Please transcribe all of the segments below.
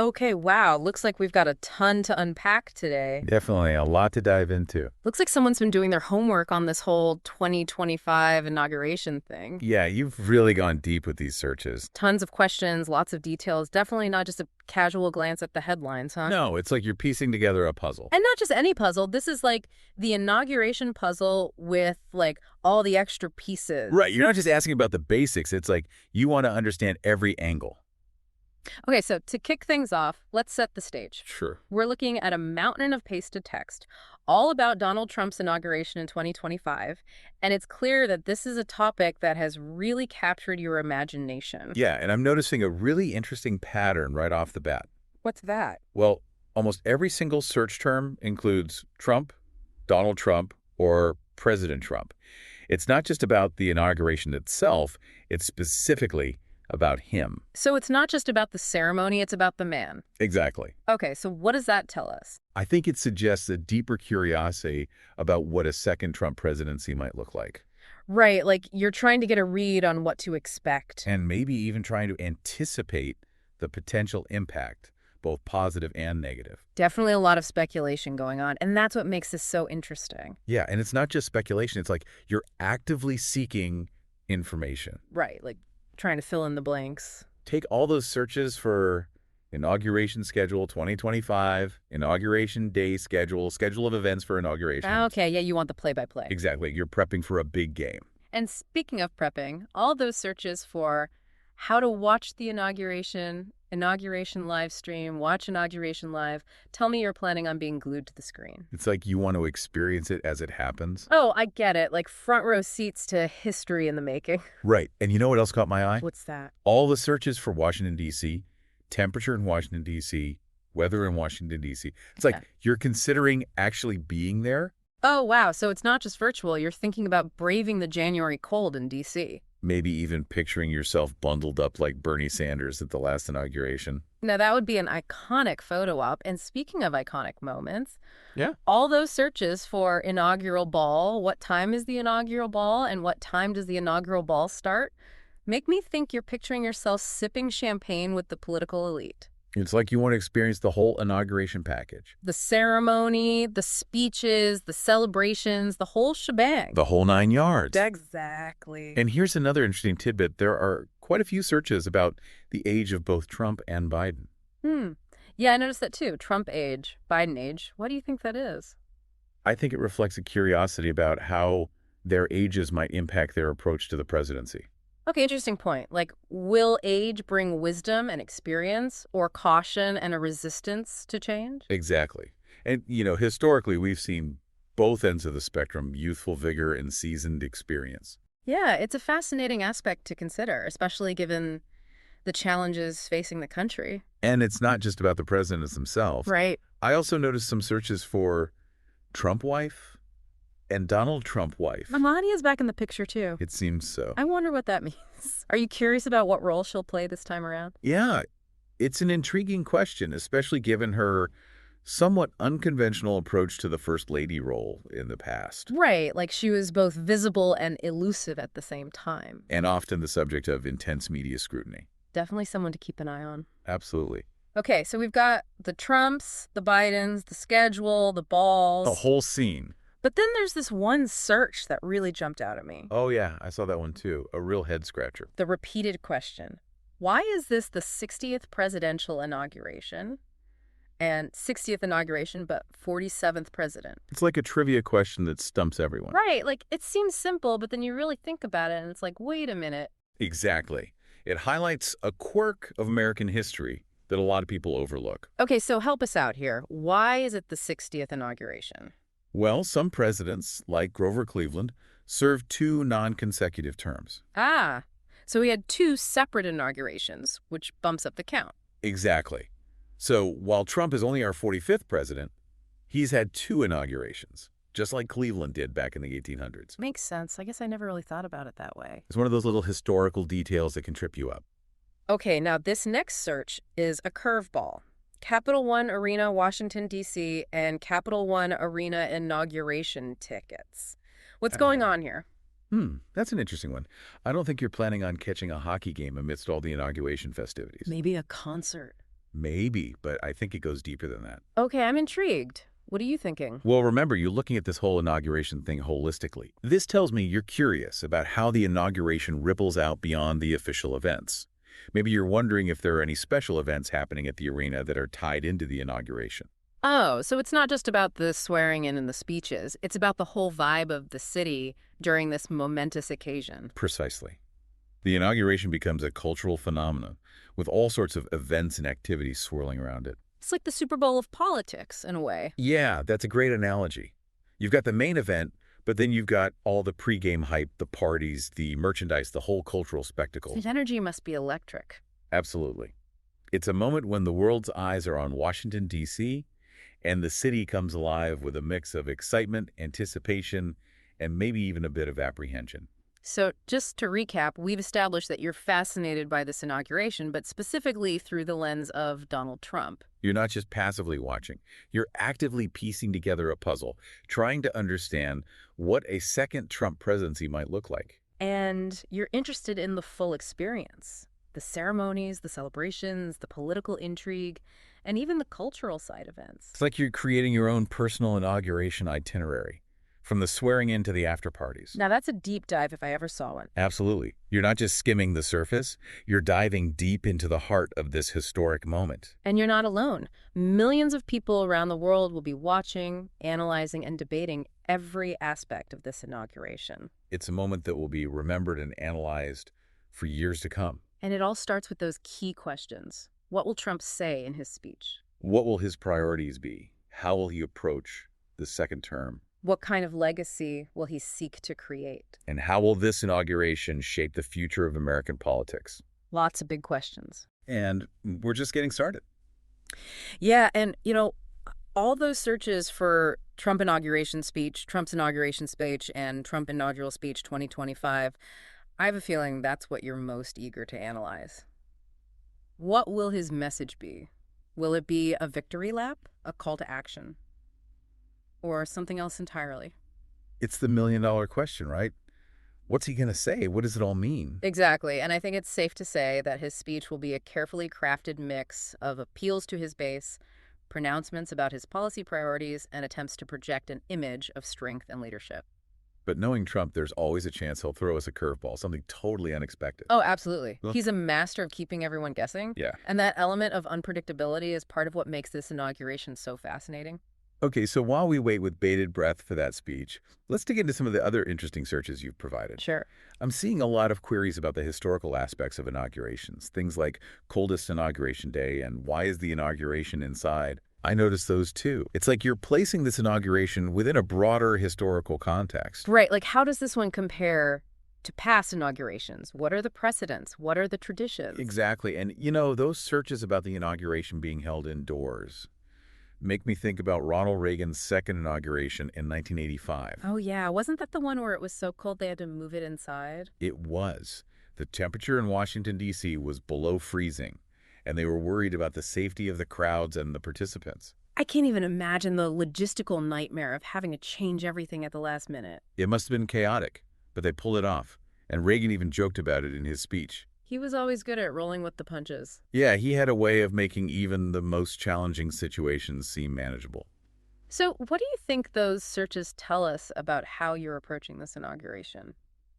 Okay, wow. Looks like we've got a ton to unpack today. Definitely a lot to dive into. Looks like someone's been doing their homework on this whole 2025 inauguration thing. Yeah, you've really gone deep with these searches. Tons of questions, lots of details. Definitely not just a casual glance at the headlines, huh? No, it's like you're piecing together a puzzle. And not just any puzzle. This is like the inauguration puzzle with like all the extra pieces. Right, you're not just asking about the basics. It's like you want to understand every angle. Okay, so to kick things off, let's set the stage. Sure. We're looking at a mountain of pasted text all about Donald Trump's inauguration in 2025, and it's clear that this is a topic that has really captured your imagination. Yeah, and I'm noticing a really interesting pattern right off the bat. What's that? Well, almost every single search term includes Trump, Donald Trump, or President Trump. It's not just about the inauguration itself, it's specifically about him. So it's not just about the ceremony, it's about the man. Exactly. Okay, so what does that tell us? I think it suggests a deeper curiosity about what a second Trump presidency might look like, Right, like you're trying to get a read on what to expect. and maybe even trying to anticipate the potential impact, both positive and negative. Definitely a lot of speculation going on, and that's what makes this so interesting. Yeah, and it's not just speculation. It's like you're actively seeking information. Right, like trying to fill in the blanks. Take all those searches for inauguration schedule 2025, inauguration day schedule, schedule of events for inauguration. Okay, yeah, you want the play-by-play. Exactly. You're prepping for a big game. And speaking of prepping, all those searches for how to watch the inauguration live stream, watch inauguration live, tell me you're planning on being glued to the screen. It's like you want to experience it as it happens. Oh, I get it. Like front row seats to history in the making. Right. And you know what else caught my eye? What's that? All the searches for Washington, D.C., temperature in Washington, D.C., weather in Washington, D.C. It's like Yeah. you're considering actually being there, Oh, wow. So it's not just virtual. You're thinking about braving the January cold in D.C. maybe even picturing yourself bundled up like Bernie Sanders at the last inauguration. Now, that would be an iconic photo op. And speaking of iconic moments, Yeah. all those searches for inaugural ball, what time is the inaugural ball, and what time does the inaugural ball start, make me think you're picturing yourself sipping champagne with the political elite. It's like you want to experience the whole inauguration package. The ceremony, the speeches, the celebrations, the whole shebang. The whole 9 yards. Exactly. And here's another interesting tidbit. There are quite a few searches about the age of both Trump and Biden. Yeah, I noticed that too. Trump age, Biden age. What do you think that is? I think it reflects a curiosity about how their ages might impact their approach to the presidency. Okay, interesting point. Like, will age bring wisdom and experience, or caution and a resistance to change? Exactly. And, historically, we've seen both ends of the spectrum, youthful vigor and seasoned experience. Yeah, it's a fascinating aspect to consider, especially given the challenges facing the country. And it's not just about the presidents themselves. Right. I also noticed some searches for Trump wife and Donald Trump wife. Melania's back in the picture too. It seems so. I wonder what that means. Are you curious about what role she'll play this time around? Yeah, it's an intriguing question, especially given her somewhat unconventional approach to the First Lady role in the past, Right, like she was both visible and elusive at the same time. and often the subject of intense media scrutiny. Definitely someone to keep an eye on. Absolutely. Okay, so we've got the Trumps, the Bidens, the schedule, the balls. The whole scene. But then there's this one search that really jumped out at me. Oh, yeah, I saw that one too. A real head scratcher. The repeated question. Why is this the 60th presidential inauguration? And 60th inauguration, but 47th president. It's like a trivia question that stumps everyone. Right, like it seems simple, but then you really think about it and it's like, wait a minute. Exactly. It highlights a quirk of American history that a lot of people overlook. Okay, so help us out here. Why is it the 60th inauguration? Well, some presidents, like Grover Cleveland, served 2 non-consecutive terms. Ah, so we had 2 separate inaugurations, which bumps up the count. Exactly. So while Trump is only our 45th president, he's had 2 inaugurations, just like Cleveland did back in the 1800s. Makes sense. I guess I never really thought about it that way. It's one of those little historical details that can trip you up. Okay, now this next search is a curveball. Capital One Arena, Washington, D.C., and Capital One Arena inauguration tickets. What's going on here? That's an interesting one. I don't think you're planning on catching a hockey game amidst all the inauguration festivities. Maybe a concert. Maybe, but I think it goes deeper than that. Okay, I'm intrigued. What are you thinking? Well, remember, you're looking at this whole inauguration thing holistically. This tells me you're curious about how the inauguration ripples out beyond the official events. Maybe you're wondering if there are any special events happening at the arena that are tied into the inauguration. Oh, so it's not just about the swearing in and the speeches. It's about the whole vibe of the city during this momentous occasion. Precisely. The inauguration becomes a cultural phenomenon, with all sorts of events and activities swirling around it. It's like the Super Bowl of politics, in a way. Yeah, that's a great analogy. You've got the main event, but then you've got all the pregame hype, the parties, the merchandise, the whole cultural spectacle. The energy must be electric. Absolutely. It's a moment when the world's eyes are on Washington, D.C., and the city comes alive with a mix of excitement, anticipation, and maybe even a bit of apprehension. So just to recap, we've established that you're fascinated by this inauguration, but specifically through the lens of Donald Trump. You're not just passively watching. You're actively piecing together a puzzle, trying to understand what a second Trump presidency might look like. And you're interested in the full experience. The ceremonies, the celebrations, the political intrigue, and even the cultural side events. It's like you're creating your own personal inauguration itinerary, from the swearing in to the after parties. Now that's a deep dive if I ever saw one. Absolutely. You're not just skimming the surface, you're diving deep into the heart of this historic moment. And you're not alone. Millions of people around the world will be watching, analyzing, and debating every aspect of this inauguration. It's a moment that will be remembered and analyzed for years to come. And it all starts with those key questions. What will Trump say in his speech? What will his priorities be? How will he approach the second term? What kind of legacy will he seek to create? And how will this inauguration shape the future of American politics? Lots of big questions. And we're just getting started. Yeah, and, all those searches for Trump's inauguration speech, and Trump inaugural speech 2025, I have a feeling that's what you're most eager to analyze. What will his message be? Will it be a victory lap, a call to action, or something else entirely? It's the million-dollar question, right? What's he going to say? What does it all mean? Exactly, and I think it's safe to say that his speech will be a carefully crafted mix of appeals to his base, pronouncements about his policy priorities, and attempts to project an image of strength and leadership. But knowing Trump, there's always a chance he'll throw us a curveball, something totally unexpected. Oh, absolutely. Well- He's a master of keeping everyone guessing. Yeah. And that element of unpredictability is part of what makes this inauguration so fascinating. Okay, so while we wait with bated breath for that speech, let's dig into some of the other interesting searches you've provided. Sure. I'm seeing a lot of queries about the historical aspects of inaugurations, things like coldest inauguration day and why is the inauguration inside? I noticed those too. It's like you're placing this inauguration within a broader historical context. Right. Like, how does this one compare to past inaugurations? What are the precedents? What are the traditions? Exactly. And, those searches about the inauguration being held indoors make me think about Ronald Reagan's second inauguration in 1985. Oh, yeah. Wasn't that the one where it was so cold they had to move it inside? It was. The temperature in Washington, D.C. was below freezing, and they were worried about the safety of the crowds and the participants. I can't even imagine the logistical nightmare of having to change everything at the last minute. It must have been chaotic, but they pulled it off, and Reagan even joked about it in his speech. He was always good at rolling with the punches. Yeah, he had a way of making even the most challenging situations seem manageable. So what do you think those searches tell us about how you're approaching this inauguration?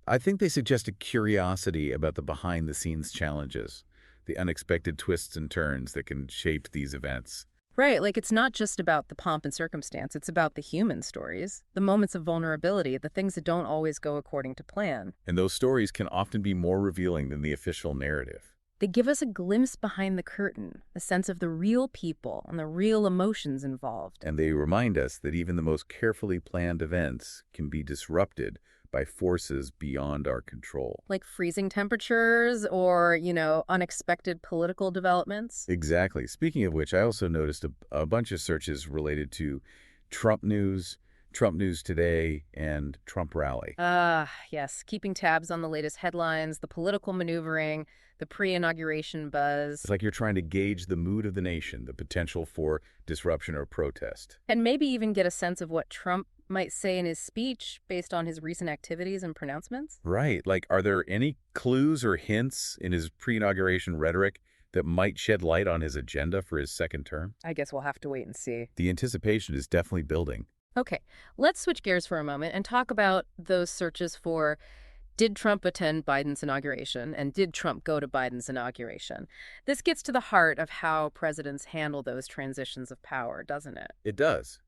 I think they suggest a curiosity about the behind-the-scenes challenges, the unexpected twists and turns that can shape these events. Right, like it's not just about the pomp and circumstance, it's about the human stories, the moments of vulnerability, the things that don't always go according to plan. And those stories can often be more revealing than the official narrative. They give us a glimpse behind the curtain, a sense of the real people and the real emotions involved. And they remind us that even the most carefully planned events can be disrupted by forces beyond our control. Like freezing temperatures or, unexpected political developments. Exactly. Speaking of which, I also noticed a bunch of searches related to Trump News Today, and Trump Rally. Yes. Keeping tabs on the latest headlines, the political maneuvering, the pre-inauguration buzz. It's like you're trying to gauge the mood of the nation, the potential for disruption or protest. And maybe even get a sense of what Trump might say in his speech based on his recent activities and pronouncements. Right. Like, are there any clues or hints in his pre-inauguration rhetoric that might shed light on his agenda for his second term? I guess we'll have to wait and see. The anticipation is definitely building. Okay, let's switch gears for a moment and talk about those searches for did Trump attend Biden's inauguration and did Trump go to Biden's inauguration? This gets to the heart of how presidents handle those transitions of power, doesn't it? It does.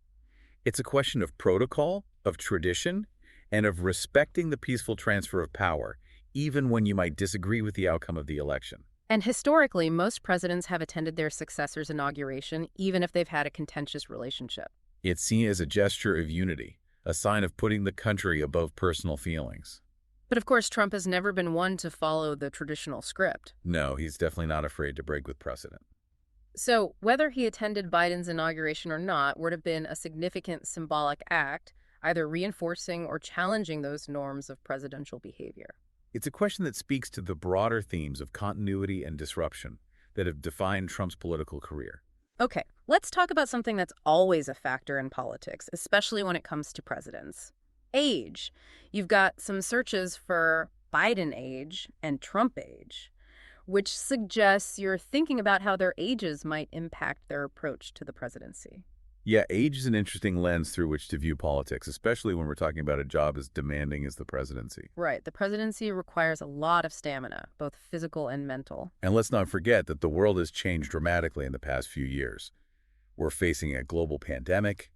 It's a question of protocol, of tradition, and of respecting the peaceful transfer of power, even when you might disagree with the outcome of the election. And historically, most presidents have attended their successor's inauguration, even if they've had a contentious relationship. It's seen as a gesture of unity, a sign of putting the country above personal feelings. But of course, Trump has never been one to follow the traditional script. No, he's definitely not afraid to break with precedent. So whether he attended Biden's inauguration or not would have been a significant symbolic act, either reinforcing or challenging those norms of presidential behavior. It's a question that speaks to the broader themes of continuity and disruption that have defined Trump's political career. Okay, let's talk about something that's always a factor in politics, especially when it comes to presidents. Age. You've got some searches for Biden age and Trump age, which suggests you're thinking about how their ages might impact their approach to the presidency. Yeah, age is an interesting lens through which to view politics, especially when we're talking about a job as demanding as the presidency. Right, the presidency requires a lot of stamina, both physical and mental. And let's not forget that the world has changed dramatically in the past few years. We're facing a global pandemic,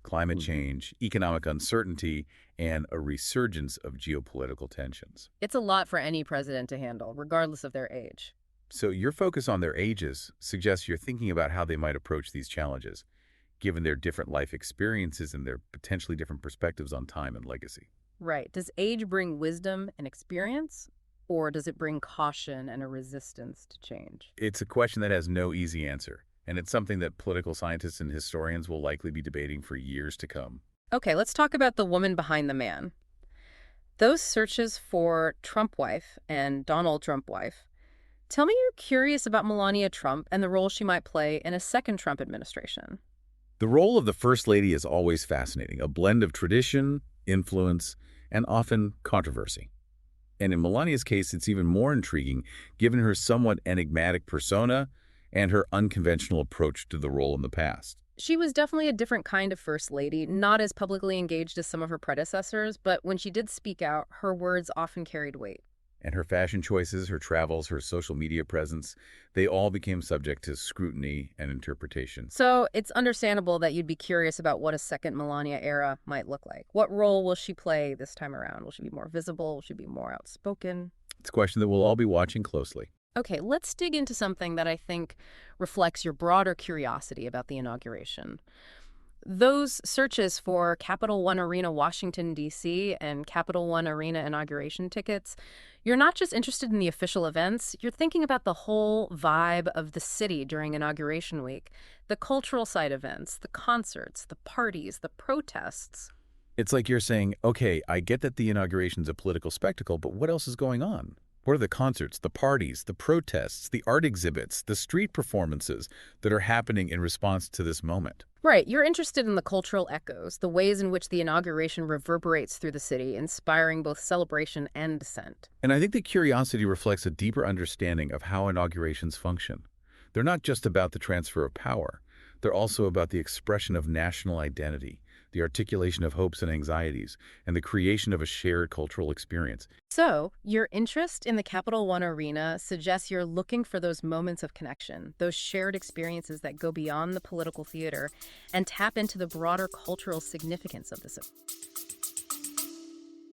climate change, economic uncertainty, and a resurgence of geopolitical tensions. It's a lot for any president to handle, regardless of their age. So your focus on their ages suggests you're thinking about how they might approach these challenges, given their different life experiences and their potentially different perspectives on time and legacy. Right. Does age bring wisdom and experience, or does it bring caution and a resistance to change? It's a question that has no easy answer, and it's something that political scientists and historians will likely be debating for years to come. Okay, let's talk about the woman behind the man. Those searches for Trump wife and Donald Trump wife. Tell me you're curious about Melania Trump and the role she might play in a second Trump administration. The role of the First Lady is always fascinating, a blend of tradition, influence, and often controversy. And in Melania's case, it's even more intriguing given her somewhat enigmatic persona and her unconventional approach to the role in the past. She was definitely a different kind of first lady, not as publicly engaged as some of her predecessors, but when she did speak out, her words often carried weight. And her fashion choices, her travels, her social media presence, they all became subject to scrutiny and interpretation. So it's understandable that you'd be curious about what a second Melania era might look like. What role will she play this time around? Will she be more visible? Will she be more outspoken? It's a question that we'll all be watching closely. Okay, let's dig into something that I think reflects your broader curiosity about the inauguration. Those searches for Capital One Arena, Washington, D.C., and Capital One Arena inauguration tickets, you're not just interested in the official events, you're thinking about the whole vibe of the city during Inauguration Week, the cultural side events, the concerts, the parties, the protests. It's like you're saying, okay, I get that the inauguration's a political spectacle, but what else is going on? What are the concerts, the parties, the protests, the art exhibits, the street performances that are happening in response to this moment? Right, you're interested in the cultural echoes, the ways in which the inauguration reverberates through the city, inspiring both celebration and dissent. And I think that curiosity reflects a deeper understanding of how inaugurations function. They're not just about the transfer of power. They're also about the expression of national identity, the articulation of hopes and anxieties, and the creation of a shared cultural experience. So, your interest in the Capital One Arena suggests you're looking for those moments of connection, those shared experiences that go beyond the political theater and tap into the broader cultural significance of this.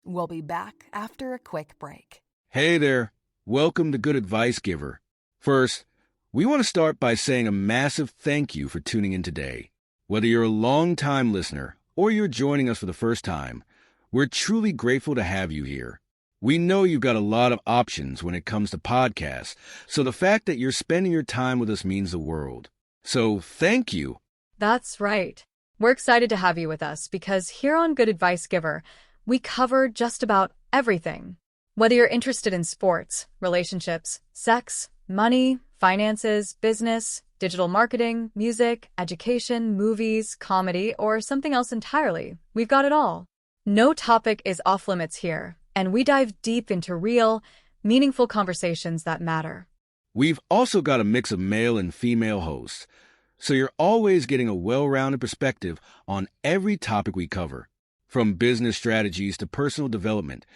We'll be back after a quick break. Hey there. Welcome to Good Advice Giver. First, we want to start by saying a massive thank you for tuning in today. Whether you're a long-time listener or you're joining us for the first time, we're truly grateful to have you here. We know you've got a lot of options when it comes to podcasts, so the fact that you're spending your time with us means the world. So thank you. That's right. We're excited to have you with us because here on Good Advice Giver, we cover just about everything. Whether you're interested in sports, relationships, sex, money, finances, business, digital marketing, music, education, movies, comedy, or something else entirely, we've got it all. No topic is off limits here, and we dive deep into real, meaningful conversations that matter. We've also got a mix of male and female hosts, so you're always getting a well-rounded perspective on every topic we cover, from business strategies to personal development,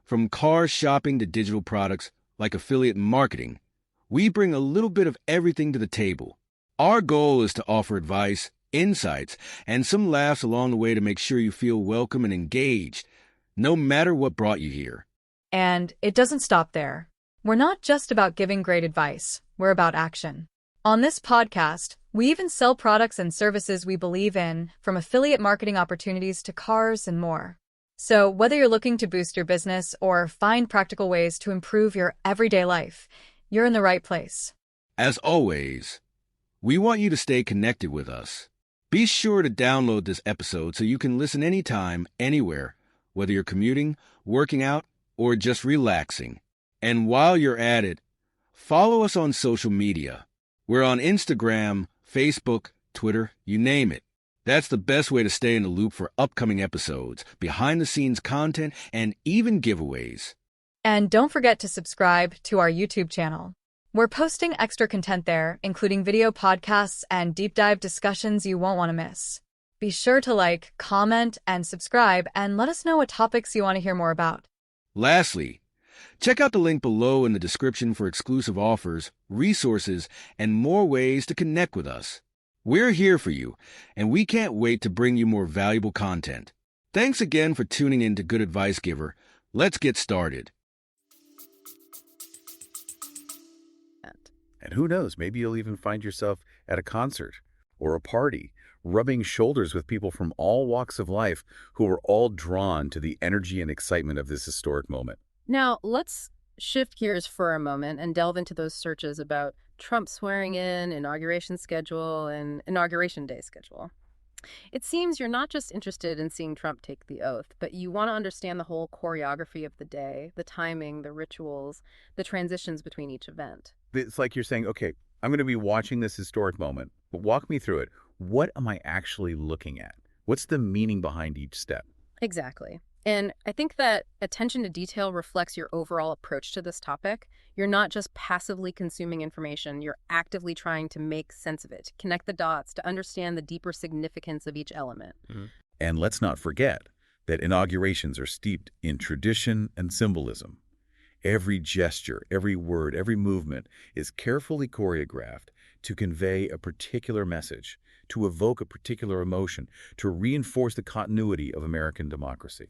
from car shopping to digital products like affiliate marketing. We bring a little bit of everything to the table. Our goal is to offer advice, insights, and some laughs along the way to make sure you feel welcome and engaged, no matter what brought you here. And it doesn't stop there. We're not just about giving great advice, we're about action. On this podcast, we even sell products and services we believe in, from affiliate marketing opportunities to cars and more. So whether you're looking to boost your business or find practical ways to improve your everyday life, you're in the right place. As always, we want you to stay connected with us. Be sure to download this episode so you can listen anytime, anywhere, whether you're commuting, working out, or just relaxing. And while you're at it, follow us on social media. We're on Instagram, Facebook, Twitter, you name it. That's the best way to stay in the loop for upcoming episodes, behind-the-scenes content, and even giveaways. And don't forget to subscribe to our YouTube channel. We're posting extra content there, including video podcasts and deep dive discussions you won't want to miss. Be sure to like, comment, and subscribe, and let us know what topics you want to hear more about. Lastly, check out the link below in the description for exclusive offers, resources, and more ways to connect with us. We're here for you, and we can't wait to bring you more valuable content. Thanks again for tuning in to Good Advice Giver. Let's get started. And who knows, maybe you'll even find yourself at a concert or a party, rubbing shoulders with people from all walks of life who are all drawn to the energy and excitement of this historic moment. Now, let's shift gears for a moment and delve into those searches about Trump swearing in, inauguration schedule, and inauguration day schedule. It seems you're not just interested in seeing Trump take the oath, but you want to understand the whole choreography of the day, the timing, the rituals, the transitions between each event. It's like you're saying, okay, I'm going to be watching this historic moment, but walk me through it. What am I actually looking at? What's the meaning behind each step? Exactly. And I think that attention to detail reflects your overall approach to this topic. You're not just passively consuming information, you're actively trying to make sense of it, to connect the dots, to understand the deeper significance of each element. And let's not forget that inaugurations are steeped in tradition and symbolism. Every gesture, every word, every movement is carefully choreographed to convey a particular message, to evoke a particular emotion, to reinforce the continuity of American democracy.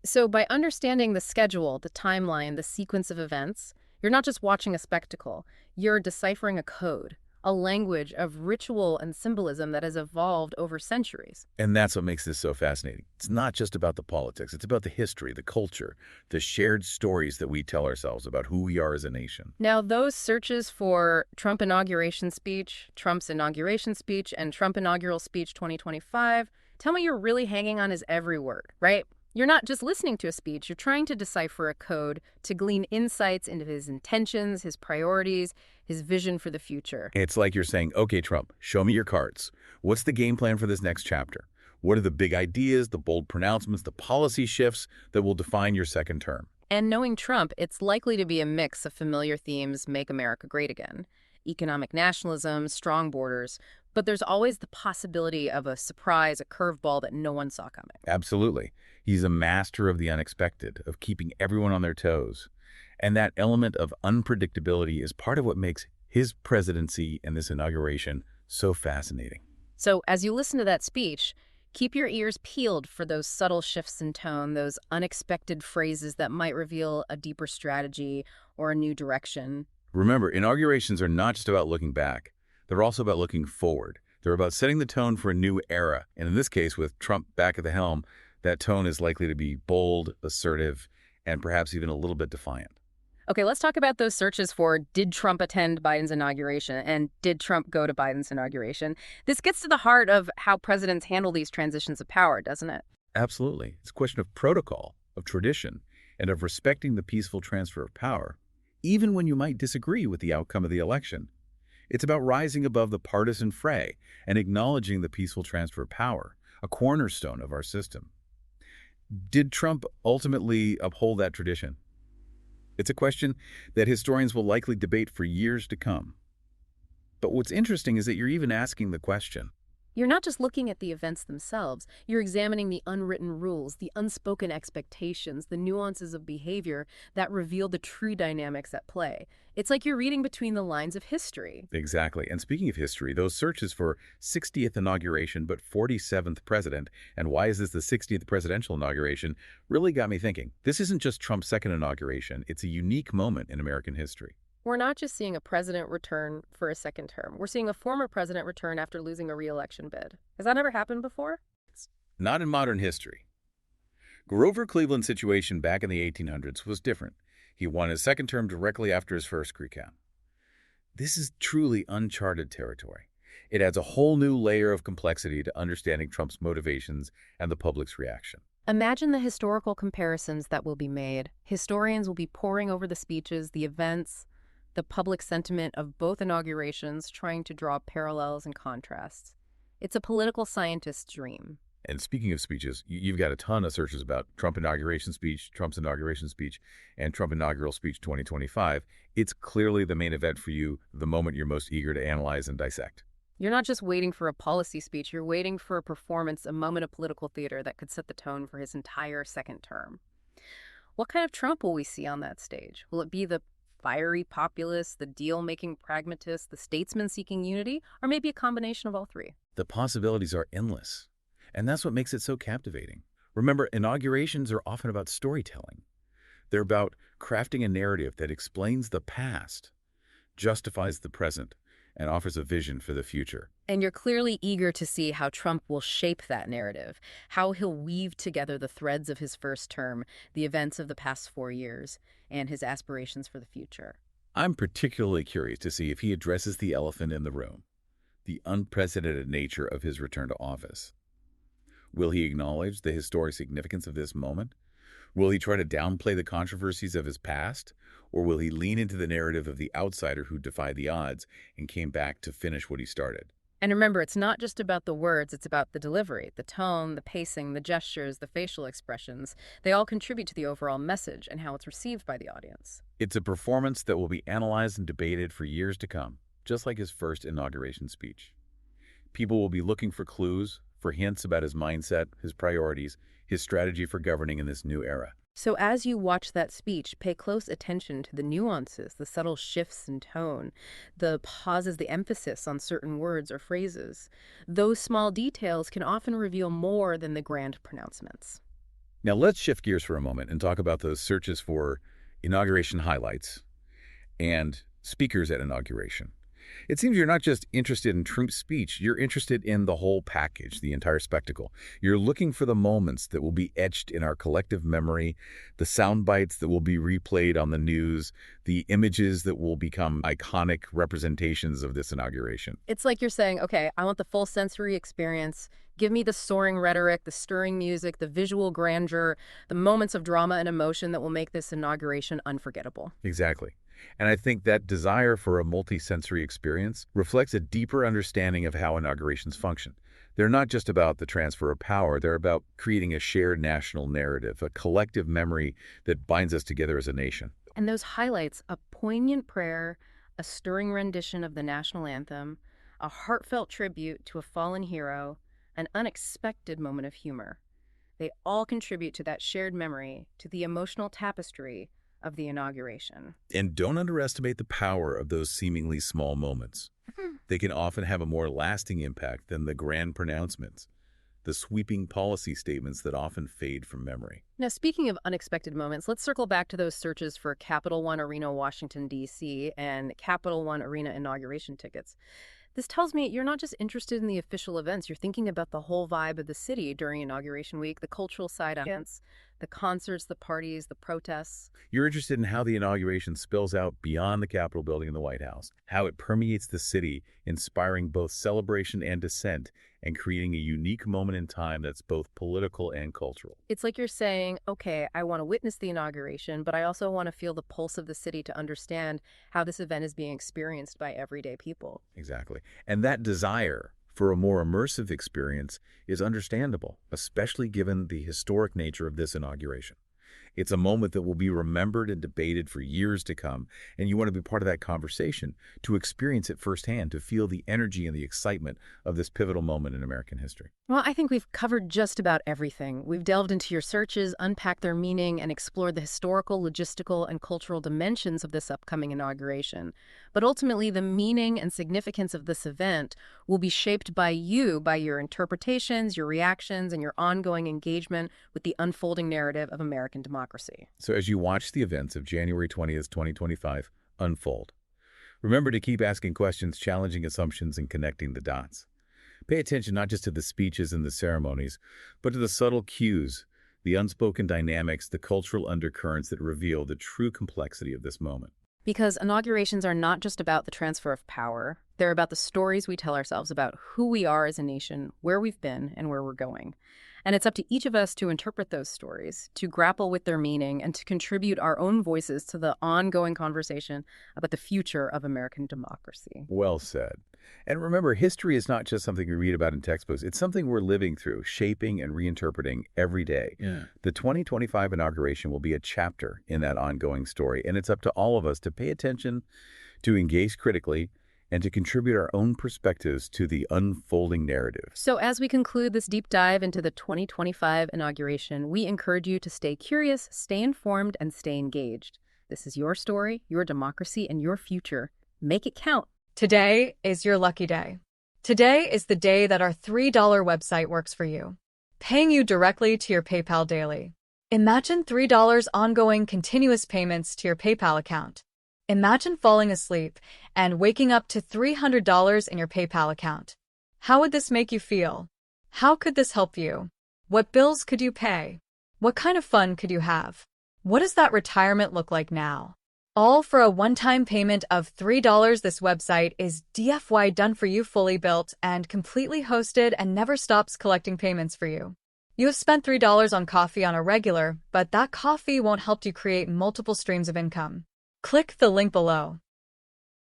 So by understanding the schedule, the timeline, the sequence of events, you're not just watching a spectacle, you're deciphering a code, a language of ritual and symbolism that has evolved over centuries. And that's what makes this so fascinating. It's not just about the politics, it's about the history, the culture, the shared stories that we tell ourselves about who we are as a nation. Now, those searches for Trump inauguration speech, Trump's inauguration speech, and Trump inaugural speech 2025, tell me you're really hanging on his every word, right? You're not just listening to a speech, you're trying to decipher a code to glean insights into his intentions, his priorities, his vision for the future. It's like you're saying, okay, Trump, show me your cards. What's the game plan for this next chapter? What are the big ideas, the bold pronouncements, the policy shifts that will define your second term? And knowing Trump, it's likely to be a mix of familiar themes: make America great again, economic nationalism, strong borders, but there's always the possibility of a surprise, a curveball that no one saw coming. Absolutely. He's a master of the unexpected, of keeping everyone on their toes. And that element of unpredictability is part of what makes his presidency and this inauguration so fascinating. So as you listen to that speech, keep your ears peeled for those subtle shifts in tone, those unexpected phrases that might reveal a deeper strategy or a new direction. Remember, inaugurations are not just about looking back. They're also about looking forward. They're about setting the tone for a new era. And in this case, with Trump back at the helm, that tone is likely to be bold, assertive, and perhaps even a little bit defiant. Okay, let's talk about those searches for did Trump attend Biden's inauguration and did Trump go to Biden's inauguration? This gets to the heart of how presidents handle these transitions of power, doesn't it? Absolutely. It's a question of protocol, of tradition, and of respecting the peaceful transfer of power, even when you might disagree with the outcome of the election. It's about rising above the partisan fray and acknowledging the peaceful transfer of power, a cornerstone of our system. Did Trump ultimately uphold that tradition? It's a question that historians will likely debate for years to come. But what's interesting is that you're even asking the question. You're not just looking at the events themselves, you're examining the unwritten rules, the unspoken expectations, the nuances of behavior that reveal the true dynamics at play. It's like you're reading between the lines of history. Exactly. And speaking of history, those searches for 60th inauguration but 47th president, and why is this the 60th presidential inauguration, really got me thinking. This isn't just Trump's second inauguration. It's a unique moment in American history. We're not just seeing a president return for a second term. We're seeing a former president return after losing a re-election bid. Has that ever happened before? Not in modern history. Grover Cleveland's situation back in the 1800s was different. He won his second term directly after his first recount. This is truly uncharted territory. It adds a whole new layer of complexity to understanding Trump's motivations and the public's reaction. Imagine the historical comparisons that will be made. Historians will be poring over the speeches, the events, the public sentiment of both inaugurations, trying to draw parallels and contrasts. It's a political scientist's dream. And speaking of speeches, you've got a ton of searches about Trump inauguration speech, Trump's inauguration speech, and Trump inaugural speech 2025. It's clearly the main event for you, the moment you're most eager to analyze and dissect. You're not just waiting for a policy speech, you're waiting for a performance, a moment of political theater that could set the tone for his entire second term. What kind of Trump will we see on that stage? Will it be the fiery populist, the deal-making pragmatist, the statesman seeking unity, or maybe a combination of all three? The possibilities are endless, and that's what makes it so captivating. Remember, inaugurations are often about storytelling. They're about crafting a narrative that explains the past, justifies the present, and offers a vision for the future. And you're clearly eager to see how Trump will shape that narrative, how he'll weave together the threads of his first term, the events of the past 4 years, and his aspirations for the future. I'm particularly curious to see if he addresses the elephant in the room, the unprecedented nature of his return to office. Will he acknowledge the historic significance of this moment? Will he try to downplay the controversies of his past? Or will he lean into the narrative of the outsider who defied the odds and came back to finish what he started? And remember, it's not just about the words, it's about the delivery, the tone, the pacing, the gestures, the facial expressions. They all contribute to the overall message and how it's received by the audience. It's a performance that will be analyzed and debated for years to come, just like his first inauguration speech. People will be looking for clues, for hints about his mindset, his priorities, his strategy for governing in this new era. So as you watch that speech, pay close attention to the nuances, the subtle shifts in tone, the pauses, the emphasis on certain words or phrases. Those small details can often reveal more than the grand pronouncements. Now let's shift gears for a moment and talk about those searches for inauguration highlights and speakers at inauguration. It seems you're not just interested in Trump's speech, you're interested in the whole package, the entire spectacle. You're looking for the moments that will be etched in our collective memory, the sound bites that will be replayed on the news, the images that will become iconic representations of this inauguration. It's like you're saying, okay, I want the full sensory experience. Give me the soaring rhetoric, the stirring music, the visual grandeur, the moments of drama and emotion that will make this inauguration unforgettable. Exactly. And I think that desire for a multi-sensory experience reflects a deeper understanding of how inaugurations function. They're not just about the transfer of power, they're about creating a shared national narrative, a collective memory that binds us together as a nation. And those highlights, a poignant prayer, a stirring rendition of the national anthem, a heartfelt tribute to a fallen hero, an unexpected moment of humor. They all contribute to that shared memory, to the emotional tapestry of the inauguration. And don't underestimate the power of those seemingly small moments. They can often have a more lasting impact than the grand pronouncements, the sweeping policy statements that often fade from memory. Now, speaking of unexpected moments, let's circle back to those searches for Capital One Arena, Washington, D.C. and Capital One Arena inauguration tickets. This tells me you're not just interested in the official events, you're thinking about the whole vibe of the city during inauguration week, the cultural side events, the concerts, the parties, the protests. You're interested in how the inauguration spills out beyond the Capitol building and the White House, how it permeates the city, inspiring both celebration and dissent, and creating a unique moment in time that's both political and cultural. It's like you're saying, okay, I want to witness the inauguration, but I also want to feel the pulse of the city to understand how this event is being experienced by everyday people. Exactly. And that desire for a more immersive experience is understandable, especially given the historic nature of this inauguration. It's a moment that will be remembered and debated for years to come, and you want to be part of that conversation, to experience it firsthand, to feel the energy and the excitement of this pivotal moment in American history. Well, I think we've covered just about everything. We've delved into your searches, unpacked their meaning, and explored the historical, logistical, and cultural dimensions of this upcoming inauguration. But ultimately, the meaning and significance of this event will be shaped by you, by your interpretations, your reactions, and your ongoing engagement with the unfolding narrative of American democracy. So as you watch the events of January 20th, 2025 unfold, remember to keep asking questions, challenging assumptions, and connecting the dots. Pay attention not just to the speeches and the ceremonies, but to the subtle cues, the unspoken dynamics, the cultural undercurrents that reveal the true complexity of this moment. Because inaugurations are not just about the transfer of power, they're about the stories we tell ourselves about who we are as a nation, where we've been, and where we're going. And it's up to each of us to interpret those stories, to grapple with their meaning, and to contribute our own voices to the ongoing conversation about the future of American democracy. Well said. And remember, history is not just something we read about in textbooks. It's something we're living through, shaping and reinterpreting every day. Yeah. The 2025 inauguration will be a chapter in that ongoing story, and it's up to all of us to pay attention, to engage critically, and to contribute our own perspectives to the unfolding narrative. So as we conclude this deep dive into the 2025 inauguration, we encourage you to stay curious, stay informed, and stay engaged. This is your story, your democracy, and your future. Make it count. Today is your lucky day. Today is the day that our $3 website works for you, paying you directly to your PayPal daily. Imagine $3 ongoing continuous payments to your PayPal account. Imagine falling asleep and waking up to $300 in your PayPal account. How would this make you feel? How could this help you? What bills could you pay? What kind of fun could you have? What does that retirement look like now? All for a one-time payment of $3. This website is DFY done for you, fully built and completely hosted, and never stops collecting payments for you. You have spent $3 on coffee on a regular, but that coffee won't help you create multiple streams of income. Click the link below.